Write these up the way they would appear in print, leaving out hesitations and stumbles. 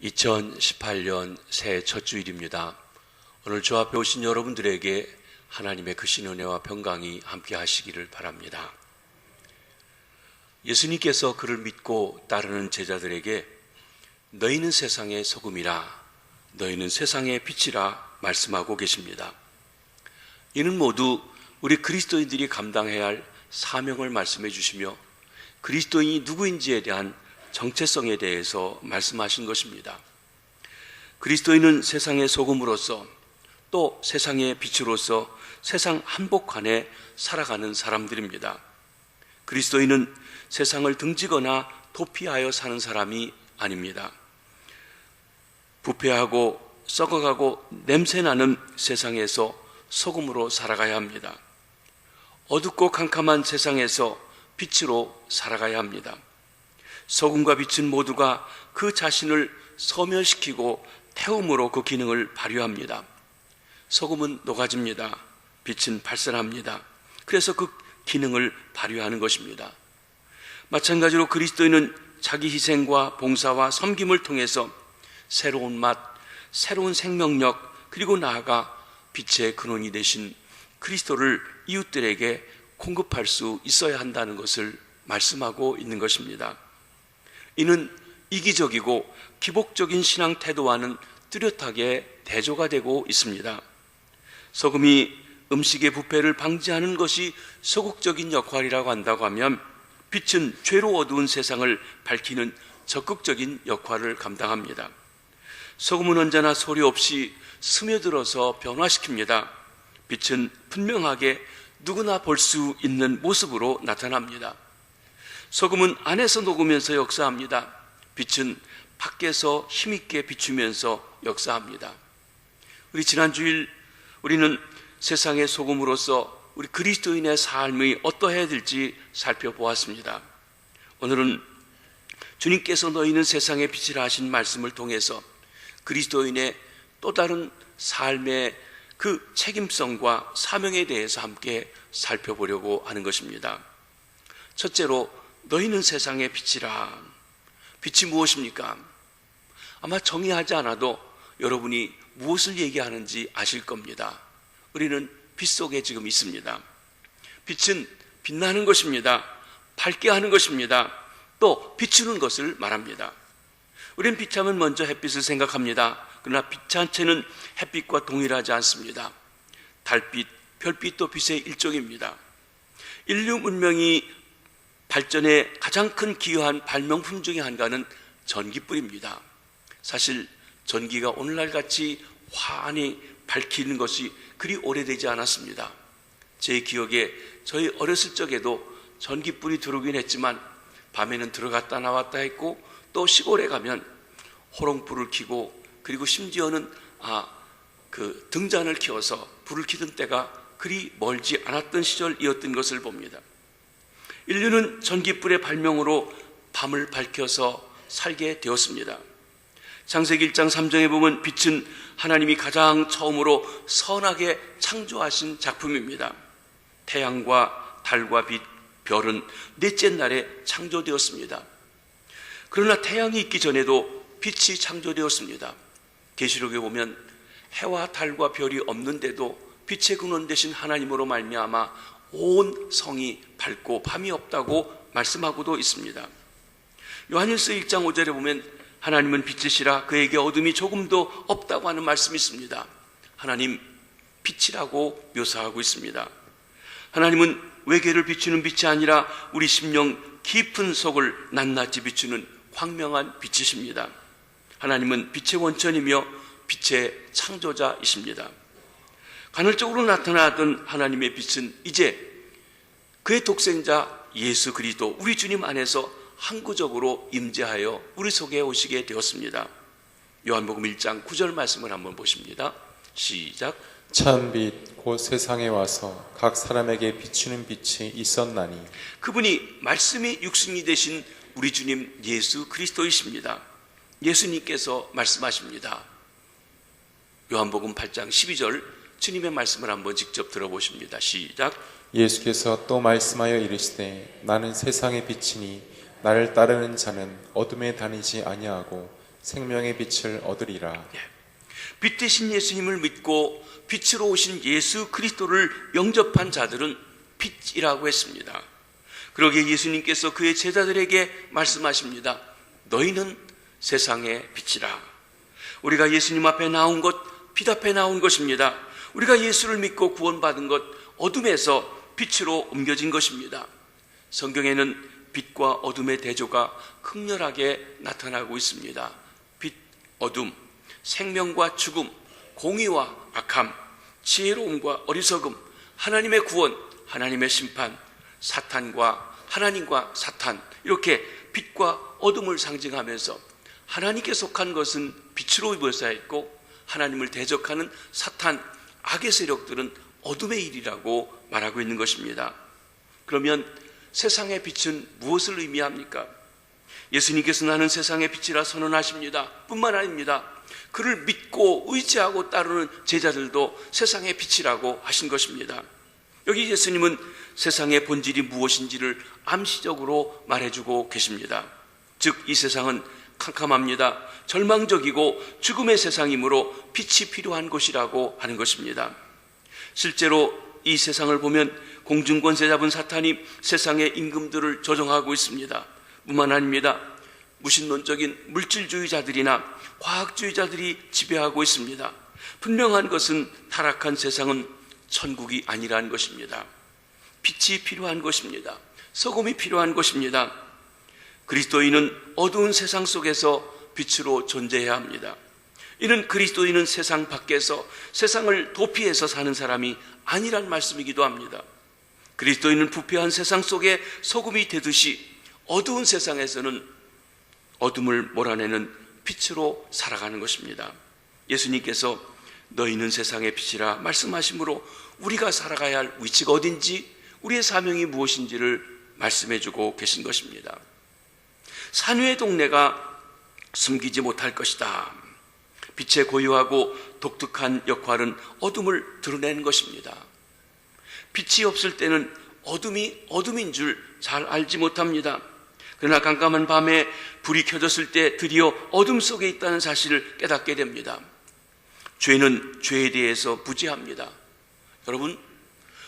2018년 새해 첫 주일입니다. 오늘 주 앞에 오신 여러분들에게 하나님의 크신 은혜와 평강이 함께 하시기를 바랍니다. 예수님께서 그를 믿고 따르는 제자들에게 너희는 세상의 소금이라, 너희는 세상의 빛이라 말씀하고 계십니다. 이는 모두 우리 그리스도인들이 감당해야 할 사명을 말씀해 주시며 그리스도인이 누구인지에 대한 정체성에 대해서 말씀하신 것입니다. 그리스도인은 세상의 소금으로서 또 세상의 빛으로서 세상 한복판에 살아가는 사람들입니다. 그리스도인은 세상을 등지거나 도피하여 사는 사람이 아닙니다. 부패하고 썩어가고 냄새나는 세상에서 소금으로 살아가야 합니다. 어둡고 캄캄한 세상에서 빛으로 살아가야 합니다. 소금과 빛은 모두가 그 자신을 소멸시키고 태움으로 그 기능을 발휘합니다. 소금은 녹아집니다. 빛은 발산합니다. 그래서 그 기능을 발휘하는 것입니다. 마찬가지로 그리스도인은 자기 희생과 봉사와 섬김을 통해서 새로운 맛, 새로운 생명력, 그리고 나아가 빛의 근원이 되신 그리스도를 이웃들에게 공급할 수 있어야 한다는 것을 말씀하고 있는 것입니다. 이는 이기적이고 기복적인 신앙 태도와는 뚜렷하게 대조가 되고 있습니다. 소금이 음식의 부패를 방지하는 것이 소극적인 역할이라고 한다고 하면, 빛은 죄로 어두운 세상을 밝히는 적극적인 역할을 감당합니다. 소금은 언제나 소리 없이 스며들어서 변화시킵니다. 빛은 분명하게 누구나 볼 수 있는 모습으로 나타납니다. 소금은 안에서 녹으면서 역사합니다. 빛은 밖에서 힘있게 비추면서 역사합니다. 우리 지난 주일 우리는 세상의 소금으로서 우리 그리스도인의 삶이 어떠해야 될지 살펴보았습니다. 오늘은 주님께서 너희는 세상의 빛이라 하신 말씀을 통해서 그리스도인의 또 다른 삶의 그 책임성과 사명에 대해서 함께 살펴보려고 하는 것입니다. 첫째로, 너희는 세상의 빛이라. 빛이 무엇입니까? 아마 정의하지 않아도 여러분이 무엇을 얘기하는지 아실 겁니다. 우리는 빛 속에 지금 있습니다. 빛은 빛나는 것입니다. 밝게 하는 것입니다. 또 비추는 것을 말합니다. 우리는 빛하면 먼저 햇빛을 생각합니다. 그러나 빛 자체는 햇빛과 동일하지 않습니다. 달빛, 별빛도 빛의 일종입니다. 인류 문명이 발전에 가장 큰 기여한 발명품 중에 하나는 전기불입니다. 사실 전기가 오늘날같이 환히 밝히는 것이 그리 오래되지 않았습니다. 제 기억에 저희 어렸을 적에도 전기불이 들어오긴 했지만 밤에는 들어갔다 나왔다 했고, 또 시골에 가면 호롱불을 켜고, 그리고 심지어는 등잔을 켜서 불을 켜던 때가 그리 멀지 않았던 시절이었던 것을 봅니다. 인류는 전기불의 발명으로 밤을 밝혀서 살게 되었습니다. 창세기 1장 3장에 보면 빛은 하나님이 가장 처음으로 선하게 창조하신 작품입니다. 태양과 달과 빛, 별은 넷째 날에 창조되었습니다. 그러나 태양이 있기 전에도 빛이 창조되었습니다. 계시록에 보면 해와 달과 별이 없는데도 빛의 근원 되신 하나님으로 말미암아 온 성이 밝고 밤이 없다고 말씀하고도 있습니다. 요한일서 1장 5절에 보면 하나님은 빛이시라 그에게 어둠이 조금도 없다고 하는 말씀이 있습니다. 하나님 빛이라고 묘사하고 있습니다. 하나님은 외계를 비추는 빛이 아니라 우리 심령 깊은 속을 낱낱이 비추는 광명한 빛이십니다. 하나님은 빛의 원천이며 빛의 창조자이십니다. 간헐적으로 나타나던 하나님의 빛은 이제 그의 독생자 예수 그리스도 우리 주님 안에서 항구적으로 임재하여 우리 속에 오시게 되었습니다. 요한복음 1장 9절 말씀을 한번 보십니다. 시작. 참빛 곧 세상에 와서 각 사람에게 비추는 빛이 있었나니. 그분이 말씀이 육신이 되신 우리 주님 예수 그리스도이십니다. 예수님께서 말씀하십니다. 요한복음 8장 12절 주님의 말씀을 한번 직접 들어보십니다. 시작. 예수께서 또 말씀하여 이르시되 나는 세상의 빛이니 나를 따르는 자는 어둠에 다니지 아니하고 생명의 빛을 얻으리라. 빛 대신 예수님을 믿고 빛으로 오신 예수 그리스도를 영접한 자들은 빛이라고 했습니다. 그러기에 예수님께서 그의 제자들에게 말씀하십니다. 너희는 세상의 빛이라. 우리가 예수님 앞에 나온 것, 빛 앞에 나온 것입니다. 우리가 예수를 믿고 구원받은 것, 어둠에서 빛으로 옮겨진 것입니다. 성경에는 빛과 어둠의 대조가 극렬하게 나타나고 있습니다. 빛, 어둠, 생명과 죽음, 공의와 악함, 지혜로움과 어리석음, 하나님의 구원, 하나님의 심판, 사탄과 하나님과 사탄, 이렇게 빛과 어둠을 상징하면서 하나님께 속한 것은 빛으로 묘사했고 하나님을 대적하는 사탄, 악의 세력들은 어둠의 일이라고 말하고 있는 것입니다. 그러면 세상의 빛은 무엇을 의미합니까? 예수님께서 나는 세상의 빛이라 선언하십니다. 뿐만 아닙니다. 그를 믿고 의지하고 따르는 제자들도 세상의 빛이라고 하신 것입니다. 여기 예수님은 세상의 본질이 무엇인지를 암시적으로 말해주고 계십니다. 즉 이 세상은 캄캄합니다. 절망적이고 죽음의 세상이므로 빛이 필요한 곳이라고 하는 것입니다. 실제로 이 세상을 보면 공중권세 잡은 사탄이 세상의 임금들을 조종하고 있습니다. 뿐만 아닙니다. 무신론적인 물질주의자들이나 과학주의자들이 지배하고 있습니다. 분명한 것은 타락한 세상은 천국이 아니라는 것입니다. 빛이 필요한 것입니다. 소금이 필요한 것입니다. 그리스도인은 어두운 세상 속에서 빛으로 존재해야 합니다. 이는 그리스도인은 세상 밖에서 세상을 도피해서 사는 사람이 아니란 말씀이기도 합니다. 그리스도인은 부패한 세상 속에 소금이 되듯이 어두운 세상에서는 어둠을 몰아내는 빛으로 살아가는 것입니다. 예수님께서 너희는 세상의 빛이라 말씀하시므로 우리가 살아가야 할 위치가 어딘지, 우리의 사명이 무엇인지를 말씀해주고 계신 것입니다. 산 위의 동네가 숨기지 못할 것이다. 빛의 고유하고 독특한 역할은 어둠을 드러내는 것입니다. 빛이 없을 때는 어둠이 어둠인 줄 잘 알지 못합니다. 그러나 깜깜한 밤에 불이 켜졌을 때 드디어 어둠 속에 있다는 사실을 깨닫게 됩니다. 죄는 죄에 대해서 부지합니다. 여러분,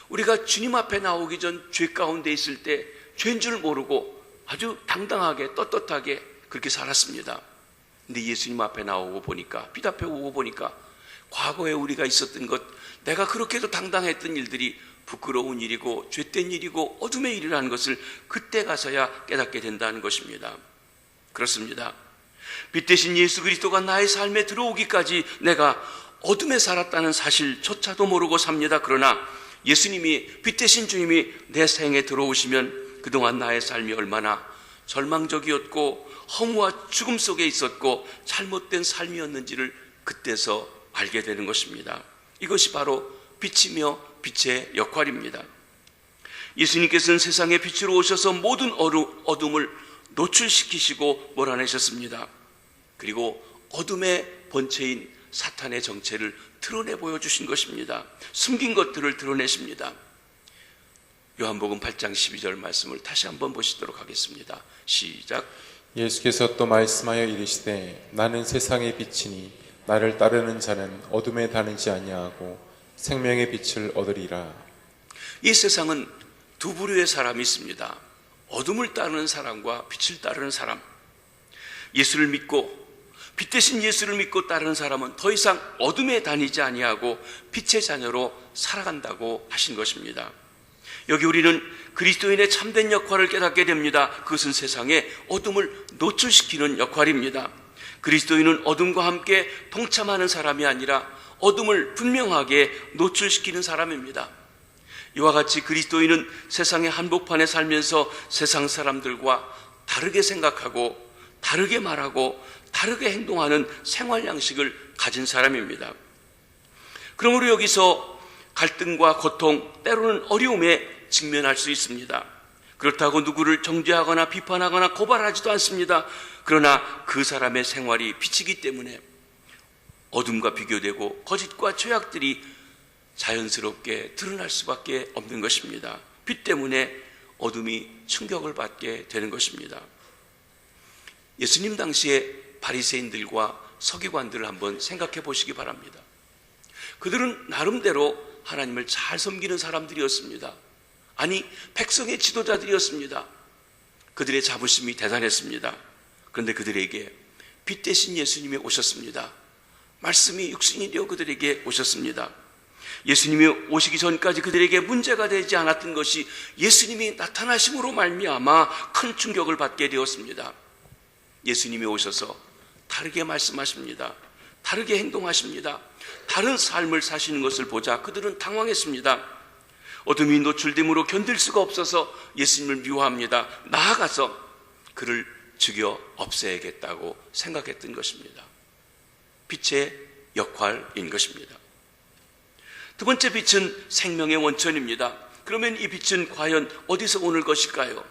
우리가 주님 앞에 나오기 전 죄 가운데 있을 때 죄인 줄 모르고 아주 당당하게 떳떳하게 그렇게 살았습니다. 근데 예수님 앞에 나오고 보니까, 빛 앞에 오고 보니까 과거에 우리가 있었던 것, 내가 그렇게도 당당했던 일들이 부끄러운 일이고 죄된 일이고 어둠의 일이라는 것을 그때 가서야 깨닫게 된다는 것입니다. 그렇습니다. 빛 대신 예수 그리스도가 나의 삶에 들어오기까지 내가 어둠에 살았다는 사실조차도 모르고 삽니다. 그러나 예수님이, 빛 대신 주님이 내 생에 들어오시면 그동안 나의 삶이 얼마나 절망적이었고 허무와 죽음 속에 있었고 잘못된 삶이었는지를 그때서 알게 되는 것입니다. 이것이 바로 빛이며 빛의 역할입니다. 예수님께서는 세상의 빛으로 오셔서 모든 어둠을 노출시키시고 몰아내셨습니다. 그리고 어둠의 본체인 사탄의 정체를 드러내 보여주신 것입니다. 숨긴 것들을 드러내십니다. 요한복음 8장 12절 말씀을 다시 한번 보시도록 하겠습니다. 시작. 예수께서 또 말씀하여 이르시되 나는 세상의 빛이니 나를 따르는 자는 어둠에 다니지 아니하고 생명의 빛을 얻으리라. 이 세상은 두 부류의 사람이 있습니다. 어둠을 따르는 사람과 빛을 따르는 사람. 예수를 믿고 빛 대신 예수를 믿고 따르는 사람은 더 이상 어둠에 다니지 아니하고 빛의 자녀로 살아간다고 하신 것입니다. 여기 우리는 그리스도인의 참된 역할을 깨닫게 됩니다. 그것은 세상의 어둠을 노출시키는 역할입니다. 그리스도인은 어둠과 함께 동참하는 사람이 아니라 어둠을 분명하게 노출시키는 사람입니다. 이와 같이 그리스도인은 세상의 한복판에 살면서 세상 사람들과 다르게 생각하고 다르게 말하고 다르게 행동하는 생활 양식을 가진 사람입니다. 그러므로 여기서 갈등과 고통, 때로는 어려움에 직면할 수 있습니다. 그렇다고 누구를 정죄하거나 비판하거나 고발하지도 않습니다. 그러나 그 사람의 생활이 빛이기 때문에 어둠과 비교되고 거짓과 죄악들이 자연스럽게 드러날 수밖에 없는 것입니다. 빛 때문에 어둠이 충격을 받게 되는 것입니다. 예수님 당시에 바리새인들과 서기관들을 한번 생각해 보시기 바랍니다. 그들은 나름대로 하나님을 잘 섬기는 사람들이었습니다. 아니, 백성의 지도자들이었습니다. 그들의 자부심이 대단했습니다. 그런데 그들에게 빛 대신 예수님이 오셨습니다. 말씀이 육신이 되어 그들에게 오셨습니다. 예수님이 오시기 전까지 그들에게 문제가 되지 않았던 것이 예수님이 나타나심으로 말미암아 큰 충격을 받게 되었습니다. 예수님이 오셔서 다르게 말씀하십니다. 다르게 행동하십니다. 다른 삶을 사시는 것을 보자 그들은 당황했습니다. 어둠이 노출됨으로 견딜 수가 없어서 예수님을 미워합니다. 나아가서 그를 죽여 없애야겠다고 생각했던 것입니다. 빛의 역할인 것입니다. 두 번째 빛은 생명의 원천입니다. 그러면 이 빛은 과연 어디서 오는 것일까요?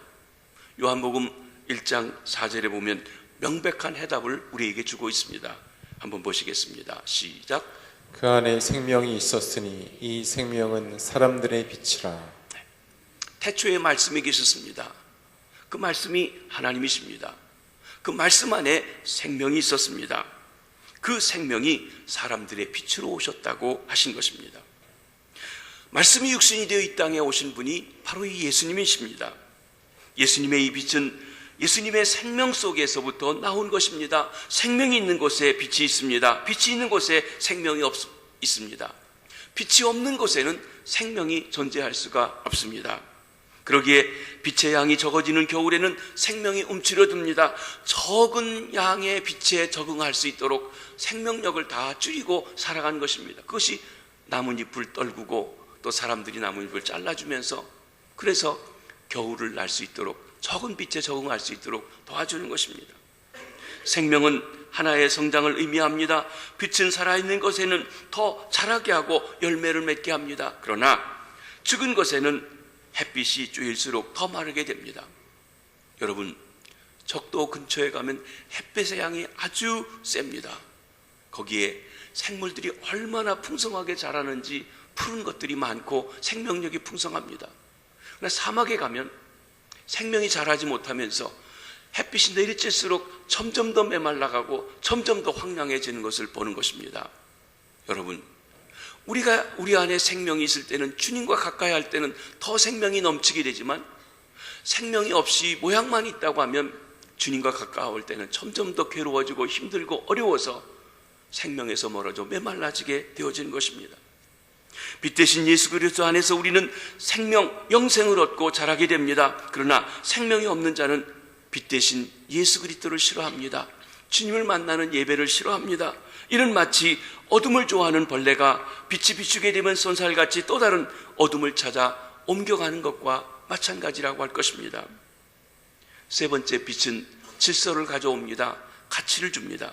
요한복음 1장 4절에 보면 명백한 해답을 우리에게 주고 있습니다. 한번 보시겠습니다. 시작. 그 안에 생명이 있었으니 이 생명은 사람들의 빛이라. 태초에 말씀이 계셨습니다. 그 말씀이 하나님이십니다. 그 말씀 안에 생명이 있었습니다. 그 생명이 사람들의 빛으로 오셨다고 하신 것입니다. 말씀이 육신이 되어 이 땅에 오신 분이 바로 이 예수님이십니다. 예수님의 이 빛은 예수님의 생명 속에서부터 나온 것입니다. 생명이 있는 곳에 빛이 있습니다. 빛이 있는 곳에 생명이 있습니다. 빛이 없는 곳에는 생명이 존재할 수가 없습니다. 그러기에 빛의 양이 적어지는 겨울에는 생명이 움츠러듭니다. 적은 양의 빛에 적응할 수 있도록 생명력을 다 줄이고 살아간 것입니다. 그것이 나뭇잎을 떨구고 또 사람들이 나뭇잎을 잘라주면서 그래서 겨울을 날 수 있도록 적은 빛에 적응할 수 있도록 도와주는 것입니다. 생명은 하나의 성장을 의미합니다. 빛은 살아있는 것에는 더 자라게 하고 열매를 맺게 합니다. 그러나 죽은 것에는 햇빛이 쬐일수록 더 마르게 됩니다. 여러분, 적도 근처에 가면 햇빛의 양이 아주 셉니다. 거기에 생물들이 얼마나 풍성하게 자라는지 푸른 것들이 많고 생명력이 풍성합니다. 그러나 사막에 가면 생명이 자라지 못하면서 햇빛이 내리쬐수록 점점 더 메말라가고 점점 더 황량해지는 것을 보는 것입니다. 여러분, 우리가 우리 안에 생명이 있을 때는, 주님과 가까이 할 때는 더 생명이 넘치게 되지만 생명이 없이 모양만 있다고 하면 주님과 가까울 때는 점점 더 괴로워지고 힘들고 어려워서 생명에서 멀어져 메말라지게 되어지는 것입니다. 빛 대신 예수 그리스도 안에서 우리는 생명, 영생을 얻고 자라게 됩니다. 그러나 생명이 없는 자는 빛 대신 예수 그리스도를 싫어합니다. 주님을 만나는 예배를 싫어합니다. 이는 마치 어둠을 좋아하는 벌레가 빛이 비추게 되면 쏜살같이 또 다른 어둠을 찾아 옮겨가는 것과 마찬가지라고 할 것입니다. 세 번째, 빛은 질서를 가져옵니다. 가치를 줍니다.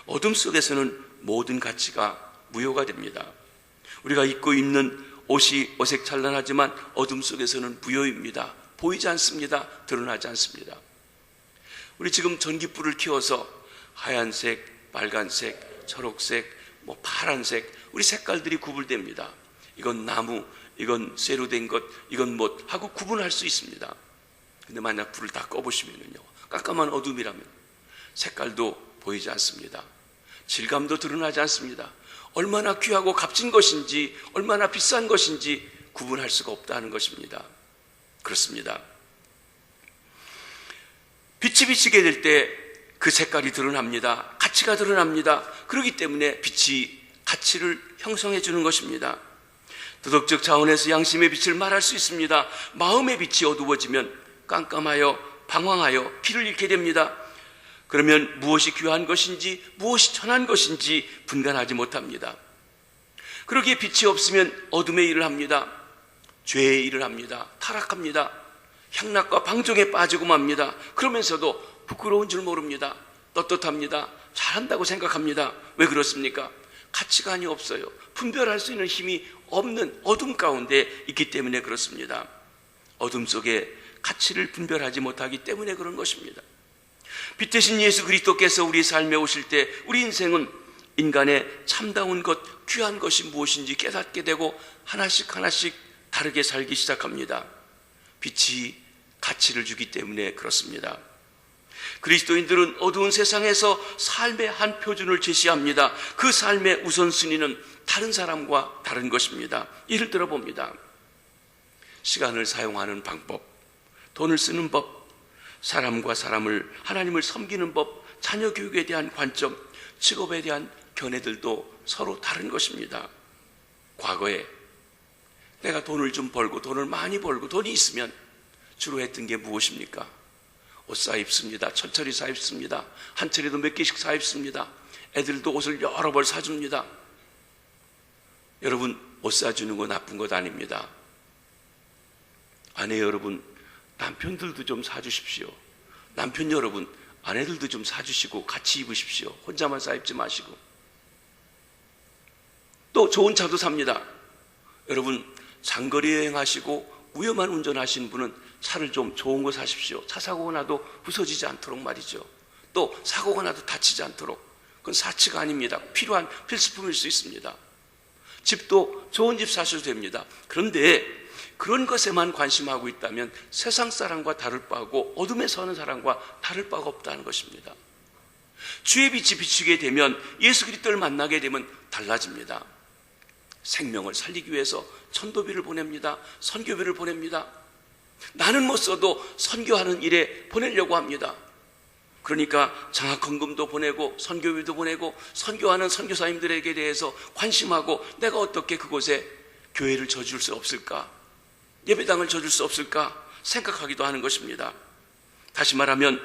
어둠 속에서는 모든 가치가 무효가 됩니다. 우리가 입고 있는 옷이 어색찬란하지만 어둠 속에서는 무효입니다. 보이지 않습니다. 드러나지 않습니다. 우리 지금 전기불을 켜서 하얀색, 빨간색, 초록색, 파란색, 우리 색깔들이 구분됩니다. 이건 나무, 이건 쇠로 된 것, 이건 못 하고 구분할 수 있습니다. 근데 만약 불을 다 꺼보시면요, 깜깜한 어둠이라면 색깔도 보이지 않습니다. 질감도 드러나지 않습니다. 얼마나 귀하고 값진 것인지, 얼마나 비싼 것인지 구분할 수가 없다는 것입니다. 그렇습니다. 빛이 비치게 될 때 그 색깔이 드러납니다. 가치가 드러납니다. 그렇기 때문에 빛이 가치를 형성해 주는 것입니다. 도덕적 차원에서 양심의 빛을 말할 수 있습니다. 마음의 빛이 어두워지면 깜깜하여 방황하여 길을 잃게 됩니다. 그러면 무엇이 귀한 것인지 무엇이 천한 것인지 분간하지 못합니다. 그러기에 빛이 없으면 어둠의 일을 합니다. 죄의 일을 합니다. 타락합니다. 향락과 방종에 빠지고 맙니다. 그러면서도 부끄러운 줄 모릅니다. 떳떳합니다. 잘한다고 생각합니다. 왜 그렇습니까? 가치관이 없어요. 분별할 수 있는 힘이 없는 어둠 가운데 있기 때문에 그렇습니다. 어둠 속에 가치를 분별하지 못하기 때문에 그런 것입니다. 빛 대신 예수 그리스도께서 우리 삶에 오실 때 우리 인생은 인간의 참다운 것, 귀한 것이 무엇인지 깨닫게 되고 하나씩 하나씩 다르게 살기 시작합니다. 빛이 가치를 주기 때문에 그렇습니다. 그리스도인들은 어두운 세상에서 삶의 한 표준을 제시합니다. 그 삶의 우선순위는 다른 사람과 다른 것입니다. 예를 들어 봅니다. 시간을 사용하는 방법, 돈을 쓰는 법, 사람과 사람을, 하나님을 섬기는 법, 자녀 교육에 대한 관점, 직업에 대한 견해들도 서로 다른 것입니다. 과거에 내가 돈을 좀 벌고 돈을 많이 벌고 돈이 있으면 주로 했던 게 무엇입니까? 옷 사입습니다. 천천히 사입습니다. 한 차례도 몇 개씩 사입습니다. 애들도 옷을 여러 벌 사줍니다. 여러분, 옷 사주는 거 나쁜 것 아닙니다. 아내 여러분, 남편들도 좀 사주십시오. 남편 여러분, 아내들도 좀 사주시고 같이 입으십시오. 혼자만 사입지 마시고. 또 좋은 차도 삽니다. 여러분, 장거리 여행하시고 위험한 운전하시는 분은 차를 좀 좋은 거 사십시오. 차 사고가 나도 부서지지 않도록 말이죠. 또 사고가 나도 다치지 않도록. 그건 사치가 아닙니다. 필요한 필수품일 수 있습니다. 집도 좋은 집 사셔도 됩니다. 그런데 그런 것에만 관심하고 있다면 세상 사람과 다를 바고 어둠에 서는 사람과 다를 바가 없다는 것입니다. 주의 빛이 비추게 되면, 예수 그리스도를 만나게 되면 달라집니다. 생명을 살리기 위해서 전도비를 보냅니다. 선교비를 보냅니다. 나는 못 써도 선교하는 일에 보내려고 합니다. 그러니까 장학헌금도 보내고 선교비도 보내고 선교하는 선교사님들에게 대해서 관심하고 내가 어떻게 그곳에 교회를 져줄 수 없을까, 예배당을 져줄 수 없을까 생각하기도 하는 것입니다. 다시 말하면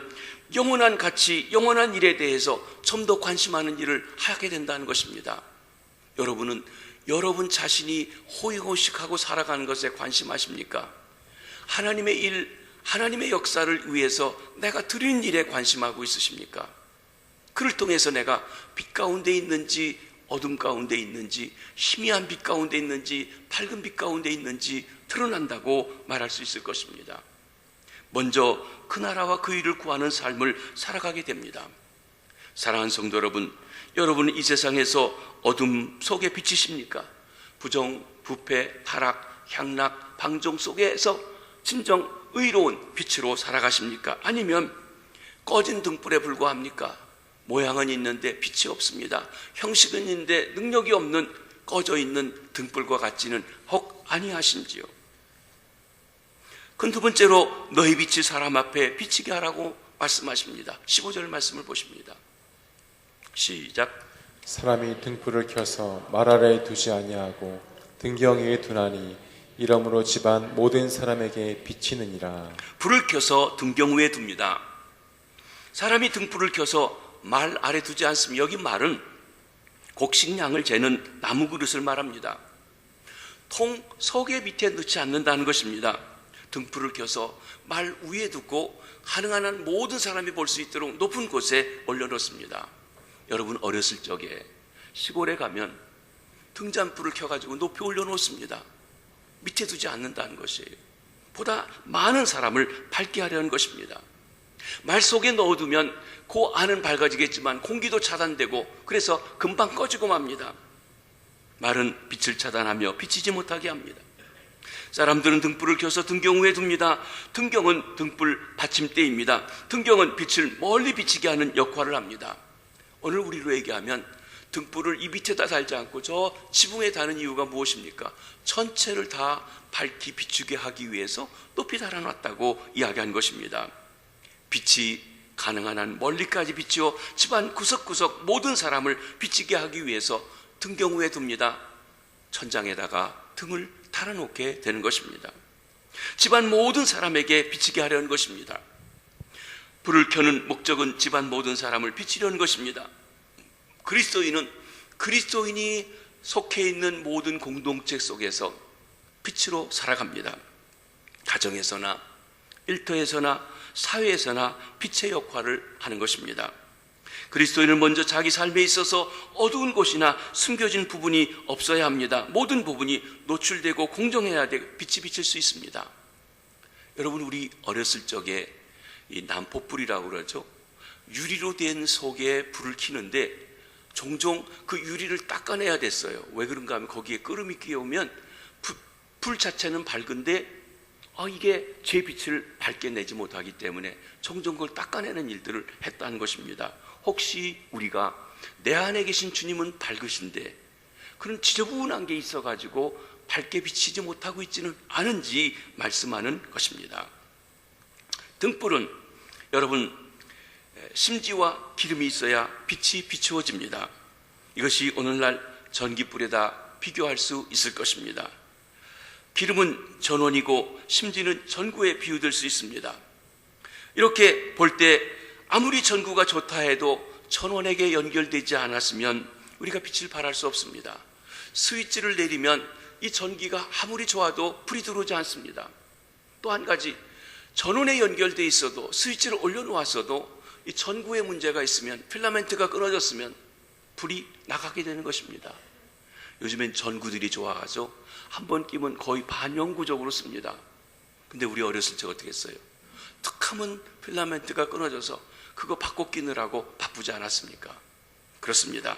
영원한 가치, 영원한 일에 대해서 좀 더 관심하는 일을 하게 된다는 것입니다. 여러분은 여러분 자신이 호의호식하고 살아가는 것에 관심하십니까? 하나님의 일, 하나님의 역사를 위해서 내가 드리는 일에 관심하고 있으십니까? 그를 통해서 내가 빛 가운데 있는지 어둠 가운데 있는지, 희미한 빛 가운데 있는지 밝은 빛 가운데 있는지 드러난다고 말할 수 있을 것입니다. 먼저 그 나라와 그 일을 구하는 삶을 살아가게 됩니다. 사랑하는 성도 여러분, 여러분은 이 세상에서 어둠 속에 비치십니까? 부정, 부패, 타락, 향락, 방종 속에서 진정 의로운 빛으로 살아가십니까? 아니면 꺼진 등불에 불과합니까? 모양은 있는데 빛이 없습니다. 형식은 있는데 능력이 없는 꺼져 있는 등불과 같지는 혹 아니하신지요? 그 두 번째로 너희 빛이 사람 앞에 비치게 하라고 말씀하십니다. 15절 말씀을 보십니다. 시작. 사람이 등불을 켜서 말 아래에 두지 아니하고 등경 위에 두나니 이러므로 집안 모든 사람에게 비치느니라. 불을 켜서 등경 위에 둡니다. 사람이 등불을 켜서 말 아래 두지 않습니다. 여기 말은 곡식량을 재는 나무 그릇을 말합니다. 통 속에 밑에 넣지 않는다는 것입니다. 등불을 켜서 말 위에 두고 가능한 한 모든 사람이 볼 수 있도록 높은 곳에 올려놓습니다. 여러분, 어렸을 적에 시골에 가면 등잔불을 켜가지고 높이 올려놓습니다. 밑에 두지 않는다는 것이에요. 보다 많은 사람을 밝게 하려는 것입니다. 말 속에 넣어두면 그 안은 밝아지겠지만 공기도 차단되고 그래서 금방 꺼지고 맙니다. 말은 빛을 차단하며 비치지 못하게 합니다. 사람들은 등불을 켜서 등경 위에 둡니다. 등경은 등불 받침대입니다. 등경은 빛을 멀리 비치게 하는 역할을 합니다. 오늘 우리로 얘기하면 등불을 이 밑에다 달지 않고 저 지붕에 다는 이유가 무엇입니까? 전체를 다 밝히 비추게 하기 위해서 높이 달아놨다고 이야기한 것입니다. 빛이 가능한 한 멀리까지 비추어 집안 구석구석 모든 사람을 비치게 하기 위해서 등경 위에 둡니다. 천장에다가 등을 달아놓게 되는 것입니다. 집안 모든 사람에게 비치게 하려는 것입니다. 불을 켜는 목적은 집안 모든 사람을 비치려는 것입니다. 그리스도인은 그리스도인이 속해 있는 모든 공동체 속에서 빛으로 살아갑니다. 가정에서나 일터에서나 사회에서나 빛의 역할을 하는 것입니다. 그리스도인은 먼저 자기 삶에 있어서 어두운 곳이나 숨겨진 부분이 없어야 합니다. 모든 부분이 노출되고 공정해야 돼 빛이 비칠 수 있습니다. 여러분, 우리 어렸을 적에 이 난포불이라고 그러죠. 유리로 된 속에 불을 켜는데 종종 그 유리를 닦아내야 됐어요. 왜 그런가 하면 거기에 끄름이 끼어오면 불 자체는 밝은데 이게 제 빛을 밝게 내지 못하기 때문에 종종 그걸 닦아내는 일들을 했다는 것입니다. 혹시 우리가 내 안에 계신 주님은 밝으신데 그런 지저분한 게 있어가지고 밝게 비치지 못하고 있지는 않은지 말씀하는 것입니다. 등불은 여러분 심지와 기름이 있어야 빛이 비추어집니다. 이것이 오늘날 전기불에다 비교할 수 있을 것입니다. 기름은 전원이고 심지는 전구에 비유될 수 있습니다. 이렇게 볼 때 아무리 전구가 좋다 해도 전원에게 연결되지 않았으면 우리가 빛을 발할 수 없습니다. 스위치를 내리면 이 전기가 아무리 좋아도 불이 들어오지 않습니다. 또 한 가지, 전원에 연결되어 있어도 스위치를 올려놓았어도 이 전구에 문제가 있으면, 필라멘트가 끊어졌으면 불이 나가게 되는 것입니다. 요즘엔 전구들이 좋아가지고 한번 끼면 거의 반영구적으로 씁니다. 근데 우리 어렸을 때 어떻게 했어요? 툭 하면 필라멘트가 끊어져서 그거 바꿔 끼느라고 바쁘지 않았습니까? 그렇습니다.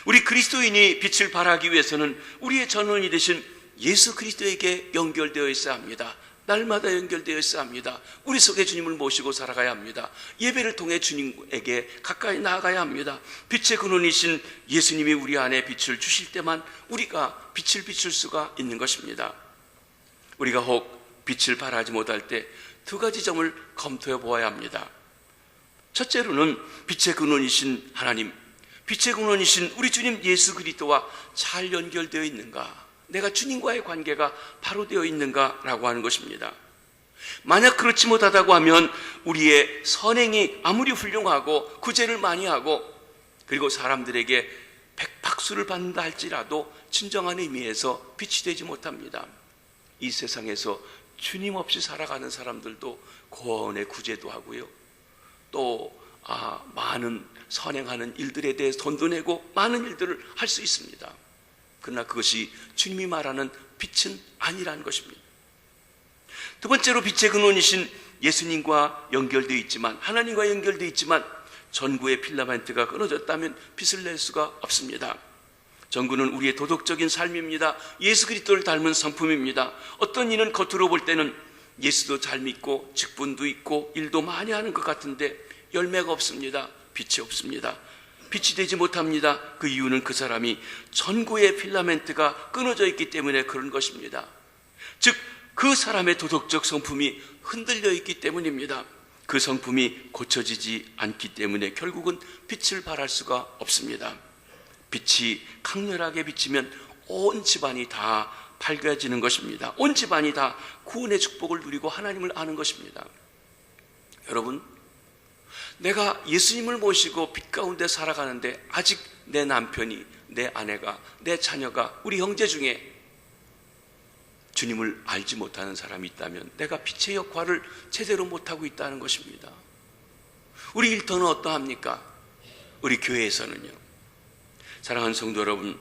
우리 그리스도인이 빛을 발하기 위해서는 우리의 전원이 되신 예수 그리스도에게 연결되어 있어야 합니다. 날마다 연결되어 있어야 합니다. 우리 속에 주님을 모시고 살아가야 합니다. 예배를 통해 주님에게 가까이 나아가야 합니다. 빛의 근원이신 예수님이 우리 안에 빛을 주실 때만 우리가 빛을 비출 수가 있는 것입니다. 우리가 혹 빛을 발하지 못할 때 두 가지 점을 검토해 보아야 합니다. 첫째로는 빛의 근원이신 하나님, 빛의 근원이신 우리 주님 예수 그리스도와 잘 연결되어 있는가, 내가 주님과의 관계가 바로 되어 있는가라고 하는 것입니다. 만약 그렇지 못하다고 하면 우리의 선행이 아무리 훌륭하고 구제를 많이 하고 그리고 사람들에게 백박수를 받는다 할지라도 진정한 의미에서 빛이 되지 못합니다. 이 세상에서 주님 없이 살아가는 사람들도 고언의 구제도 하고요, 또 많은 선행하는 일들에 대해서 돈도 내고 많은 일들을 할 수 있습니다. 그러나 그것이 주님이 말하는 빛은 아니라는 것입니다. 두 번째로 빛의 근원이신 예수님과 연결되어 있지만, 하나님과 연결되어 있지만 전구의 필라멘트가 끊어졌다면 빛을 낼 수가 없습니다. 전구는 우리의 도덕적인 삶입니다. 예수 그리스도를 닮은 성품입니다. 어떤 이는 겉으로 볼 때는 예수도 잘 믿고 직분도 있고 일도 많이 하는 것 같은데 열매가 없습니다. 빛이 없습니다. 빛이 되지 못합니다. 그 이유는 그 사람이 전구의 필라멘트가 끊어져 있기 때문에 그런 것입니다. 즉 그 사람의 도덕적 성품이 흔들려 있기 때문입니다. 그 성품이 고쳐지지 않기 때문에 결국은 빛을 발할 수가 없습니다. 빛이 강렬하게 비치면 온 집안이 다 밝아지는 것입니다. 온 집안이 다 구원의 축복을 누리고 하나님을 아는 것입니다. 여러분, 내가 예수님을 모시고 빛 가운데 살아가는데 아직 내 남편이, 내 아내가, 내 자녀가, 우리 형제 중에 주님을 알지 못하는 사람이 있다면 내가 빛의 역할을 제대로 못하고 있다는 것입니다. 우리 일터는 어떠합니까? 우리 교회에서는요. 사랑하는 성도 여러분,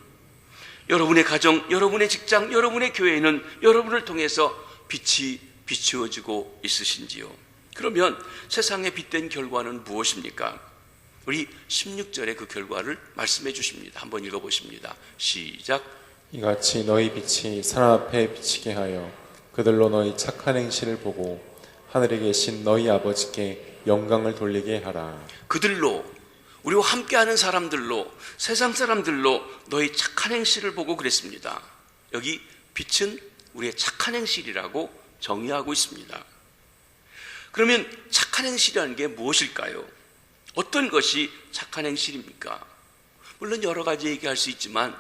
여러분의 가정, 여러분의 직장, 여러분의 교회는 여러분을 통해서 빛이 비추어지고 있으신지요? 그러면 세상에 빛된 결과는 무엇입니까? 우리 16절의 그 결과를 말씀해 주십니다. 한번 읽어보십니다. 시작. 이같이 너희 빛이 사람 앞에 비치게 하여 그들로 너희 착한 행실을 보고 하늘에 계신 너희 아버지께 영광을 돌리게 하라. 그들로, 우리와 함께하는 사람들로, 세상 사람들로 너희 착한 행실을 보고 그랬습니다. 여기 빛은 우리의 착한 행실이라고 정의하고 있습니다. 그러면 착한 행실이라는 게 무엇일까요? 어떤 것이 착한 행실입니까? 물론 여러 가지 얘기할 수 있지만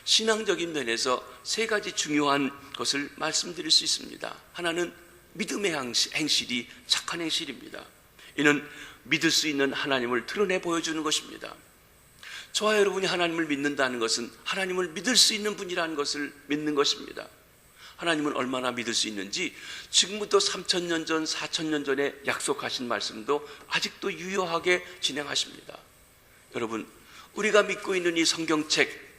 신앙적인 면에서 세 가지 중요한 것을 말씀드릴 수 있습니다. 하나는 믿음의 행실이 착한 행실입니다. 이는 믿을 수 있는 하나님을 드러내 보여주는 것입니다. 저와 여러분이 하나님을 믿는다는 것은 하나님을 믿을 수 있는 분이라는 것을 믿는 것입니다. 하나님은 얼마나 믿을 수 있는지 지금부터 3,000년 전, 4,000년 전에 약속하신 말씀도 아직도 유효하게 진행하십니다. 여러분, 우리가 믿고 있는 이 성경책,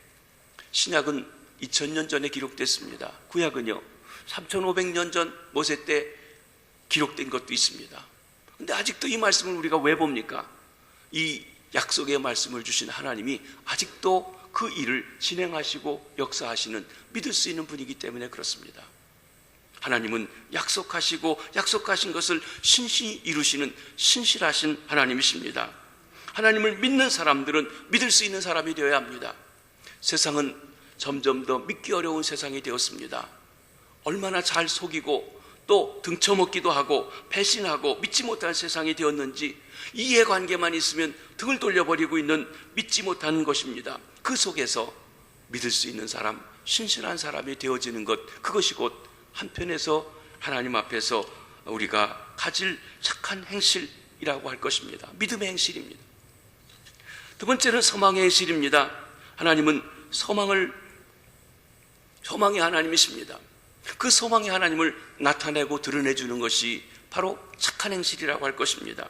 신약은 2000년 전에 기록됐습니다. 구약은요 3500년 전 모세 때 기록된 것도 있습니다. 그런데 아직도 이 말씀을 우리가 왜 봅니까? 이 약속의 말씀을 주신 하나님이 아직도 그 일을 진행하시고 역사하시는, 믿을 수 있는 분이기 때문에 그렇습니다. 하나님은 약속하시고 약속하신 것을 신실히 이루시는 신실하신 하나님이십니다. 하나님을 믿는 사람들은 믿을 수 있는 사람이 되어야 합니다. 세상은 점점 더 믿기 어려운 세상이 되었습니다. 얼마나 잘 속이고 또 등쳐먹기도 하고 배신하고 믿지 못할 세상이 되었는지 이해관계만 있으면 등을 돌려버리고 있는 믿지 못하는 것입니다. 그 속에서 믿을 수 있는 사람, 신실한 사람이 되어지는 것, 그것이 곧 한편에서 하나님 앞에서 우리가 가질 착한 행실이라고 할 것입니다. 믿음의 행실입니다. 두 번째는 소망의 행실입니다. 하나님은 소망의 하나님이십니다. 그 소망의 하나님을 나타내고 드러내주는 것이 바로 착한 행실이라고 할 것입니다.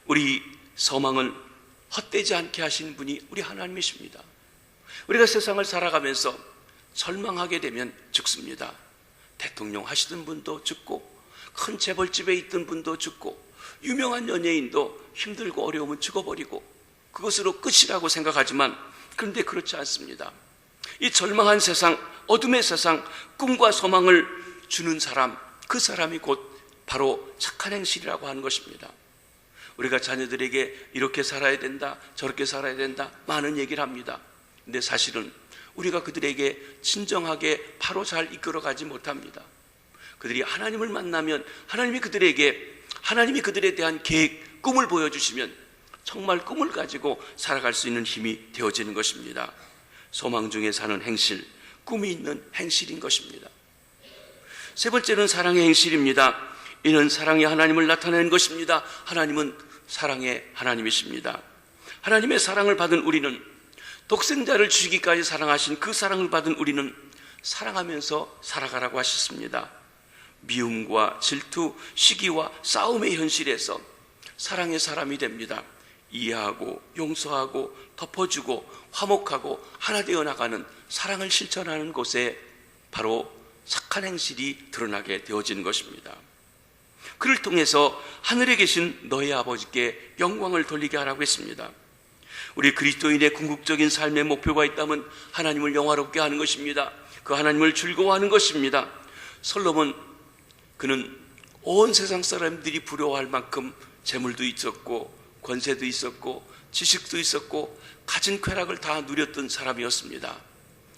우리 소망을 헛되지 않게 하신 분이 우리 하나님이십니다. 우리가 세상을 살아가면서 절망하게 되면 죽습니다. 대통령 하시던 분도 죽고 큰 재벌집에 있던 분도 죽고 유명한 연예인도 힘들고 어려우면 죽어버리고 그것으로 끝이라고 생각하지만 그런데 그렇지 않습니다. 이 절망한 세상, 어둠의 세상, 꿈과 소망을 주는 사람, 그 사람이 곧 바로 착한 행실이라고 하는 것입니다. 우리가 자녀들에게 이렇게 살아야 된다, 저렇게 살아야 된다 많은 얘기를 합니다. 근데 사실은 우리가 그들에게 진정하게 바로 잘 이끌어가지 못합니다. 그들이 하나님을 만나면 하나님이 그들에 대한 계획, 꿈을 보여주시면 정말 꿈을 가지고 살아갈 수 있는 힘이 되어지는 것입니다. 소망 중에 사는 행실, 꿈이 있는 행실인 것입니다. 세 번째는 사랑의 행실입니다. 이는 사랑의 하나님을 나타내는 것입니다. 하나님은 사랑의 하나님이십니다. 하나님의 사랑을 받은 우리는, 독생자를 주시기까지 사랑하신 그 사랑을 받은 우리는 사랑하면서 살아가라고 하셨습니다. 미움과 질투, 시기와 싸움의 현실에서 사랑의 사람이 됩니다. 이해하고 용서하고 덮어주고 화목하고 하나 되어 나가는 사랑을 실천하는 곳에 바로 착한 행실이 드러나게 되어지는 것입니다. 그를 통해서 하늘에 계신 너희 아버지께 영광을 돌리게 하라고 했습니다. 우리 그리스도인의 궁극적인 삶의 목표가 있다면 하나님을 영화롭게 하는 것입니다. 그 하나님을 즐거워하는 것입니다. 솔로몬, 그는 온 세상 사람들이 부러워할 만큼 재물도 있었고 권세도 있었고 지식도 있었고 가진 쾌락을 다 누렸던 사람이었습니다.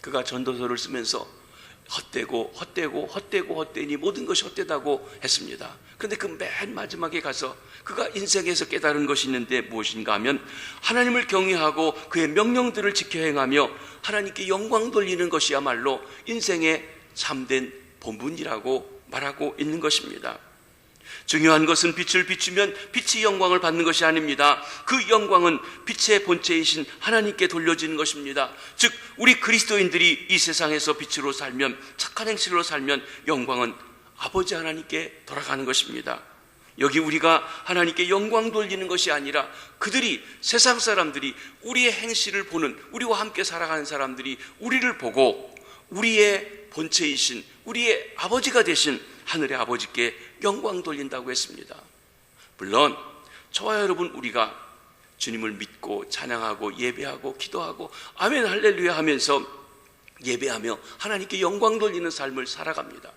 그가 전도서를 쓰면서 헛되니 모든 것이 헛되다고 했습니다. 그런데 그 맨 마지막에 가서 그가 인생에서 깨달은 것이 있는데 무엇인가 하면 하나님을 경외하고 그의 명령들을 지켜 행하며 하나님께 영광 돌리는 것이야말로 인생의 참된 본분이라고 말하고 있는 것입니다. 중요한 것은 빛을 비추면 빛이 영광을 받는 것이 아닙니다. 그 영광은 빛의 본체이신 하나님께 돌려지는 것입니다. 즉 우리 그리스도인들이 이 세상에서 빛으로 살면, 착한 행실로 살면 영광은 아버지 하나님께 돌아가는 것입니다. 여기 우리가 하나님께 영광 돌리는 것이 아니라 그들이, 세상 사람들이 우리의 행실을 보는, 우리와 함께 살아가는 사람들이 우리를 보고 우리의 본체이신, 우리의 아버지가 되신 하늘의 아버지께 영광 돌린다고 했습니다. 물론 저와 여러분, 우리가 주님을 믿고 찬양하고 예배하고 기도하고 아멘 할렐루야 하면서 예배하며 하나님께 영광 돌리는 삶을 살아갑니다.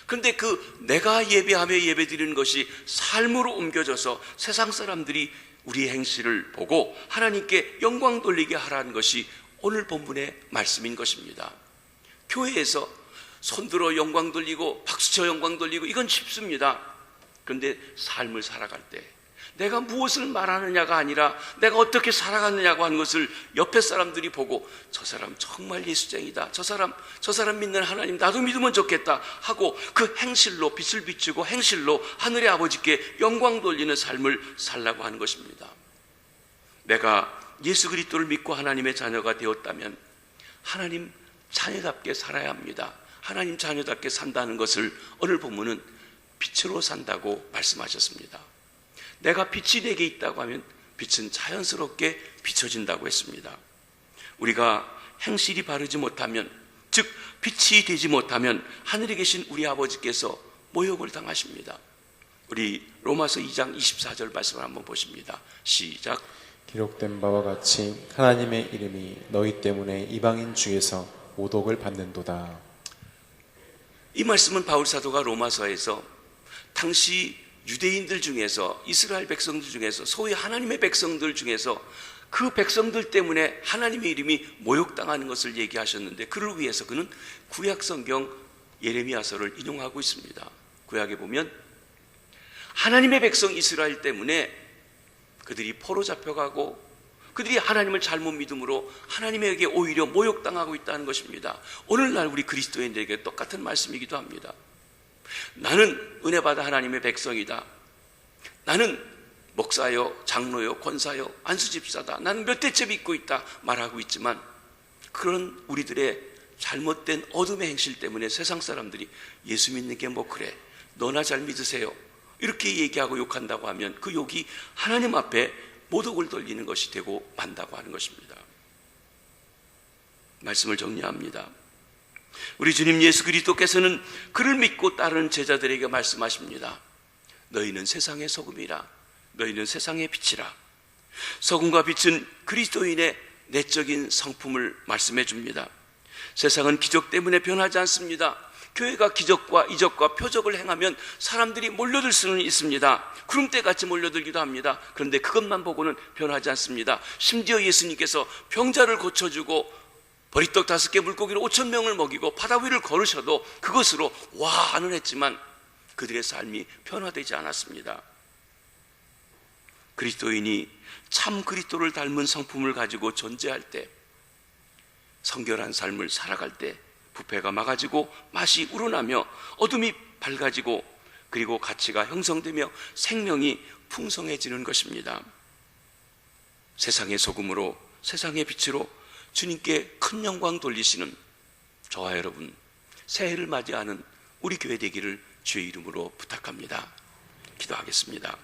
그런데 그 내가 예배하며 예배드리는 것이 삶으로 옮겨져서 세상 사람들이 우리의 행실을 보고 하나님께 영광 돌리게 하라는 것이 오늘 본문의 말씀인 것입니다. 교회에서 손들어 영광 돌리고 박수쳐 영광 돌리고 이건 쉽습니다. 그런데 삶을 살아갈 때 내가 무엇을 말하느냐가 아니라 내가 어떻게 살아갔느냐고 하는 것을 옆에 사람들이 보고 저 사람 정말 예수쟁이다, 저 사람 믿는 하나님 나도 믿으면 좋겠다 하고 그 행실로 빛을 비추고 행실로 하늘의 아버지께 영광 돌리는 삶을 살라고 하는 것입니다. 내가 예수 그리스도를 믿고 하나님의 자녀가 되었다면 하나님 자녀답게 살아야 합니다. 하나님 자녀답게 산다는 것을 오늘 본문은 빛으로 산다고 말씀하셨습니다. 내가 빛이 내게 있다고 하면 빛은 자연스럽게 비춰진다고 했습니다. 우리가 행실이 바르지 못하면, 즉 빛이 되지 못하면 하늘에 계신 우리 아버지께서 모욕을 당하십니다. 우리 로마서 2장 24절 말씀을 한번 보십니다. 시작. 기록된 바와 같이 하나님의 이름이 너희 때문에 이방인 중에서 모독을 받는도다. 이 말씀은 바울 사도가 로마서에서 당시 유대인들 중에서, 이스라엘 백성들 중에서, 소위 하나님의 백성들 중에서 그 백성들 때문에 하나님의 이름이 모욕당하는 것을 얘기하셨는데, 그를 위해서 그는 구약 성경 예레미야서를 인용하고 있습니다. 구약에 보면 하나님의 백성 이스라엘 때문에 그들이 포로 잡혀가고 그들이 하나님을 잘못 믿음으로 하나님에게 오히려 모욕당하고 있다는 것입니다. 오늘날 우리 그리스도인들에게 똑같은 말씀이기도 합니다. 나는 은혜받아 하나님의 백성이다. 나는 목사요, 장로요, 권사요, 안수집사다. 나는 몇 대째 믿고 있다 말하고 있지만, 그런 우리들의 잘못된 어둠의 행실 때문에 세상 사람들이 예수 믿는 게 뭐 그래, 너나 잘 믿으세요, 이렇게 얘기하고 욕한다고 하면 그 욕이 하나님 앞에 모독을 돌리는 것이 되고 만다고 하는 것입니다. 말씀을 정리합니다. 우리 주님 예수 그리스도께서는 그를 믿고 따르는 제자들에게 말씀하십니다. 너희는 세상의 소금이라. 너희는 세상의 빛이라. 소금과 빛은 그리스도인의 내적인 성품을 말씀해 줍니다. 세상은 기적 때문에 변하지 않습니다. 교회가 기적과 이적과 표적을 행하면 사람들이 몰려들 수는 있습니다. 구름대같이 몰려들기도 합니다. 그런데 그것만 보고는 변하지 않습니다. 심지어 예수님께서 병자를 고쳐주고 버리떡 5개 물고기로 5,000명을 먹이고 바다 위를 걸으셔도 그것으로 와는 했지만 그들의 삶이 변화되지 않았습니다. 그리스도인이 참 그리스도를 닮은 성품을 가지고 존재할 때, 성결한 삶을 살아갈 때 부패가 막아지고 맛이 우러나며 어둠이 밝아지고 그리고 가치가 형성되며 생명이 풍성해지는 것입니다. 세상의 소금으로, 세상의 빛으로 주님께 큰 영광 돌리시는 저와 여러분, 새해를 맞이하는 우리 교회 되기를 주의 이름으로 부탁합니다. 기도하겠습니다.